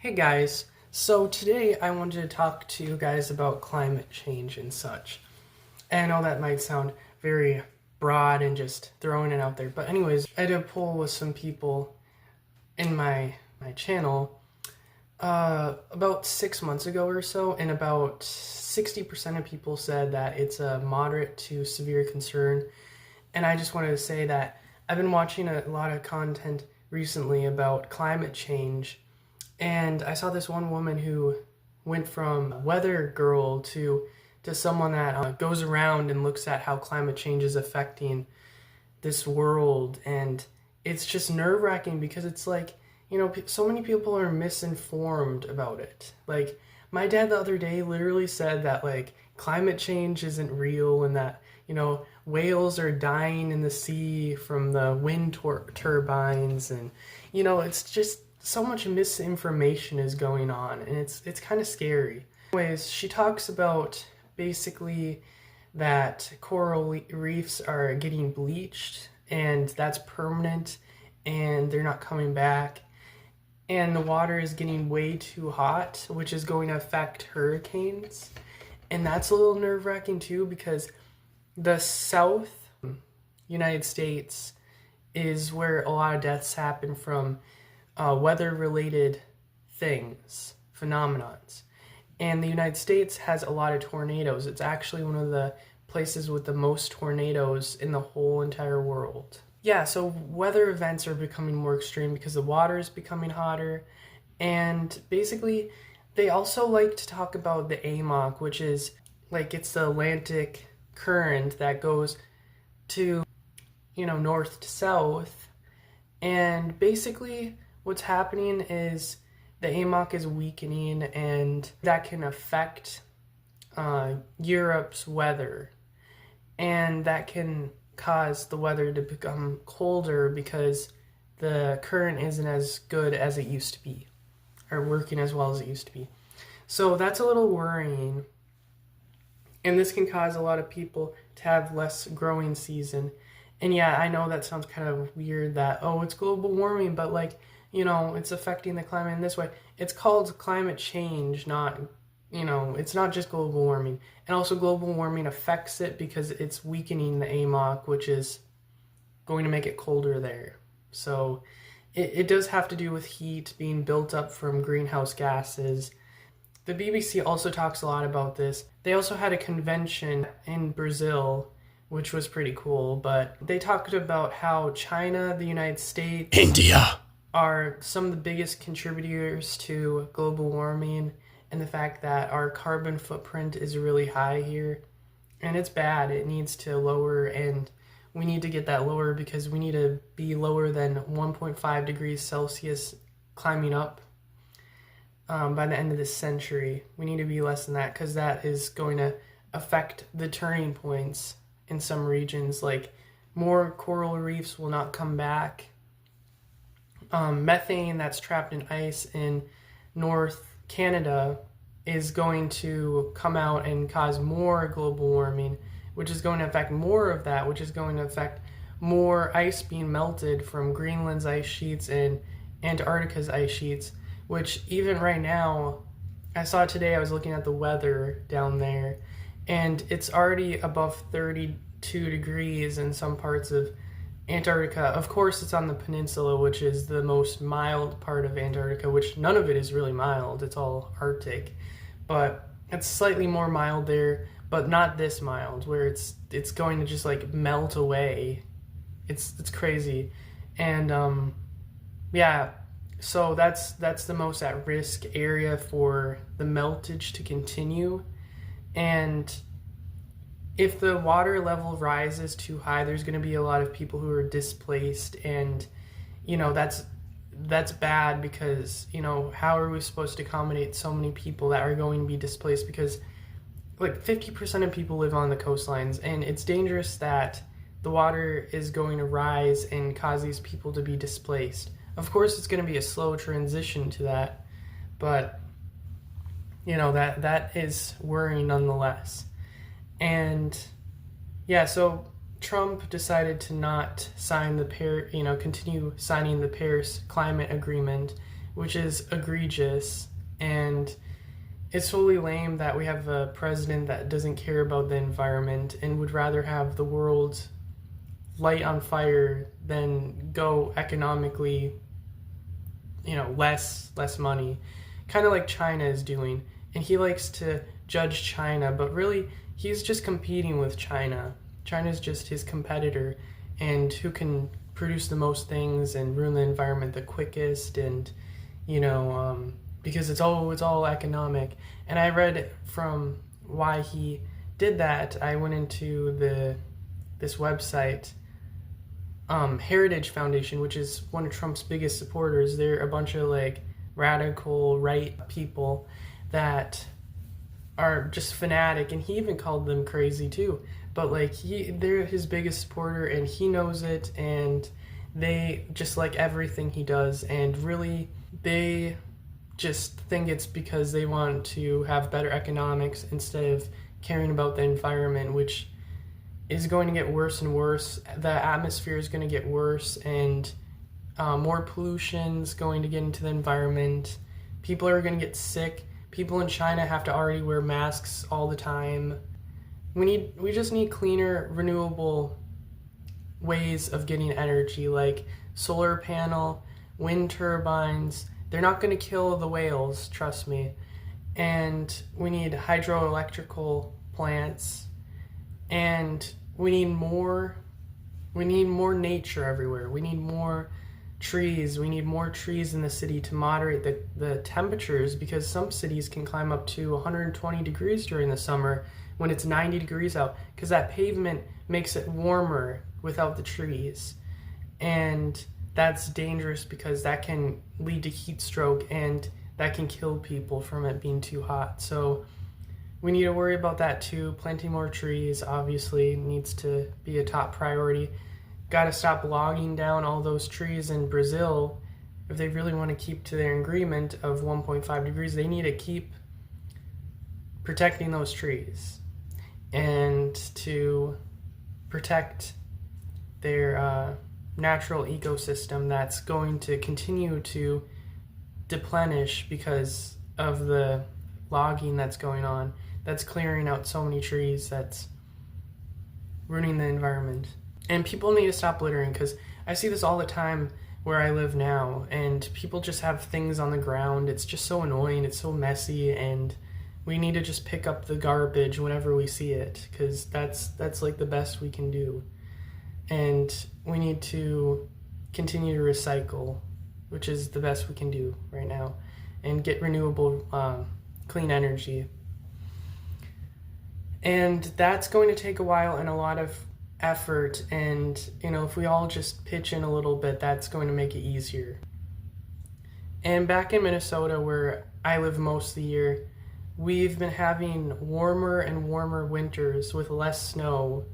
Hey guys, so today I wanted to talk to you guys about climate change and such. And I know that might sound very broad and just throwing it out there, but anyways, I did a poll with some people in my channel about 6 months ago or so, and about 60% of people said that it's a moderate to severe concern. And I just wanted to say that I've been watching a lot of content recently about climate change, and I saw this one woman who went from weather girl to someone that goes around and looks at how climate change is affecting this world. And it's just nerve-wracking because it's like, so many people are misinformed about it. Like, my dad the other day literally said that, like, climate change isn't real, and that, whales are dying in the sea from the wind turbines. And, it's just so much misinformation is going on, and it's kind of scary. Anyways, she talks about basically that coral reefs are getting bleached, and that's permanent, and they're not coming back. And the water is getting way too hot, which is going to affect hurricanes. And that's a little nerve-wracking too, because the South United States is where a lot of deaths happen from weather-related things, phenomenons. And the United States has a lot of tornadoes. It's actually one of the places with the most tornadoes in the whole entire world. Yeah, so weather events are becoming more extreme because the water is becoming hotter. And basically, they also like to talk about the AMOC, which is like, it's the Atlantic current that goes to, north to south. And basically, what's happening is the AMOC is weakening, and that can affect Europe's weather. And that can cause the weather to become colder because the current isn't as good as it used to be, or working as well as it used to be. So that's a little worrying. And this can cause a lot of people to have less growing season. And yeah, I know that sounds kind of weird that, oh, it's global warming, but like, it's affecting the climate in this way. It's called climate change, not, it's not just global warming. And also global warming affects it because it's weakening the AMOC, which is going to make it colder there. So it does have to do with heat being built up from greenhouse gases. The BBC also talks a lot about this. They also had a convention in Brazil, which was pretty cool, but they talked about how China, the United States, India are some of the biggest contributors to global warming, and the fact that our carbon footprint is really high here. And it's bad. It needs to lower, and we need to get that lower because we need to be lower than 1.5 degrees Celsius climbing up by the end of this century. We need to be less than that because that is going to affect the turning points in some regions. Like, more coral reefs will not come back. Methane that's trapped in ice in North Canada is going to come out and cause more global warming, which is going to affect more of that, which is going to affect more ice being melted from Greenland's ice sheets and Antarctica's ice sheets, which even right now, I saw today, I was looking at the weather down there, and it's already above 32 degrees in some parts of Antarctica. Of course, it's on the peninsula, which is the most mild part of Antarctica, which none of it is really mild. It's all Arctic. But it's slightly more mild there, but not this mild, where it's going to just like melt away. It's crazy. And yeah, so that's the most at-risk area for the meltage to continue. And if the water level rises too high, there's going to be a lot of people who are displaced, and that's bad because, how are we supposed to accommodate so many people that are going to be displaced? Because like 50% of people live on the coastlines, and it's dangerous that the water is going to rise and cause these people to be displaced. Of course, it's going to be a slow transition to that, but that is worrying nonetheless. And yeah, so Trump decided to not sign continue signing the Paris Climate Agreement, which is egregious. And it's totally lame that we have a president that doesn't care about the environment and would rather have the world light on fire than go economically, less money, kind of like China is doing. And he likes to judge China, but really he's just competing with China. China's just his competitor, and who can produce the most things and ruin the environment the quickest, and because it's all economic. And I read from why he did that. I went into this website, Heritage Foundation, which is one of Trump's biggest supporters. They're a bunch of radical right people that are just fanatic, and he even called them crazy too. But they're his biggest supporter, and he knows it, and they just like everything he does, and really they just think it's because they want to have better economics instead of caring about the environment, which is going to get worse and worse. The atmosphere is going to get worse, and more pollution's going to get into the environment. People are going to get sick. People in China have to already wear masks all the time. We just need cleaner, renewable ways of getting energy, like solar panel, wind turbines. They're not going to kill the whales, trust me. And we need hydroelectrical plants, and we need more nature everywhere. We need more trees. We need more trees in the city to moderate the temperatures, because some cities can climb up to 120 degrees during the summer when it's 90 degrees out, because that pavement makes it warmer without the trees. And that's dangerous because that can lead to heat stroke, and that can kill people from it being too hot. So we need to worry about that too. Planting more trees obviously needs to be a top priority. Got to stop logging down all those trees in Brazil. If they really want to keep to their agreement of 1.5 degrees, they need to keep protecting those trees and to protect their natural ecosystem that's going to continue to deplenish because of the logging that's going on, that's clearing out so many trees, that's ruining the environment. And people need to stop littering, because I see this all the time where I live now, and people just have things on the ground. It's just so annoying, it's so messy, and we need to just pick up the garbage whenever we see it, because that's like the best we can do. And we need to continue to recycle, which is the best we can do right now, and get renewable clean energy. And that's going to take a while and a lot of effort, and if we all just pitch in a little bit, that's going to make it easier. And back in Minnesota, where I live most of the year, we've been having warmer and warmer winters with less snow,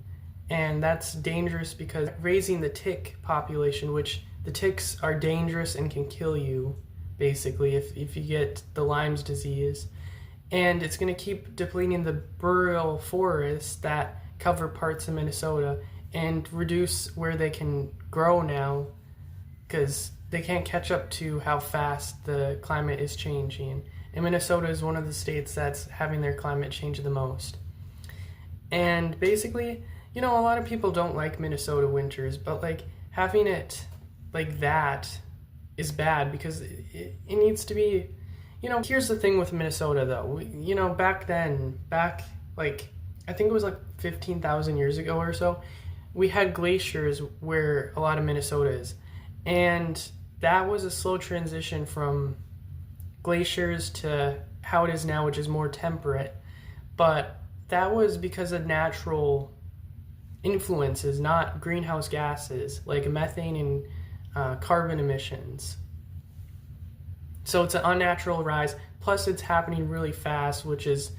and that's dangerous because raising the tick population, which the ticks are dangerous and can kill you basically if you get the Lyme's disease. And it's going to keep depleting the boreal forests that cover parts of Minnesota and reduce where they can grow now, because they can't catch up to how fast the climate is changing. And Minnesota is one of the states that's having their climate change the most. And basically, a lot of people don't like Minnesota winters, but having it like that is bad, because it needs to be, here's the thing with Minnesota though. Back then, I think it was 15,000 years ago or so, we had glaciers where a lot of Minnesota is. And that was a slow transition from glaciers to how it is now, which is more temperate. But that was because of natural influences, not greenhouse gases like methane and carbon emissions. So it's an unnatural rise. Plus it's happening really fast, which is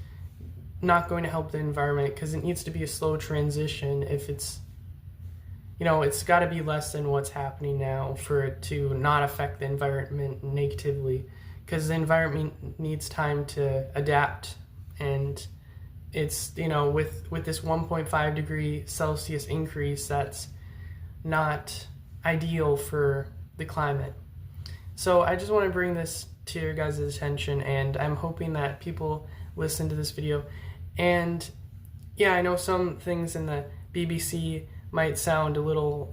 not going to help the environment, because it needs to be a slow transition. If it's, it's got to be less than what's happening now for it to not affect the environment negatively, because the environment needs time to adapt. And it's, with this 1.5 degree Celsius increase, that's not ideal for the climate. So I just want to bring this to your guys' attention, and I'm hoping that people listen to this video. And yeah, I know some things in the BBC might sound a little,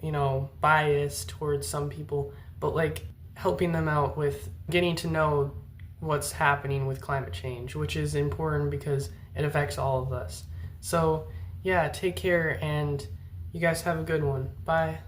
biased towards some people, but like helping them out with getting to know what's happening with climate change, which is important because it affects all of us. So yeah, take care, and you guys have a good one. Bye.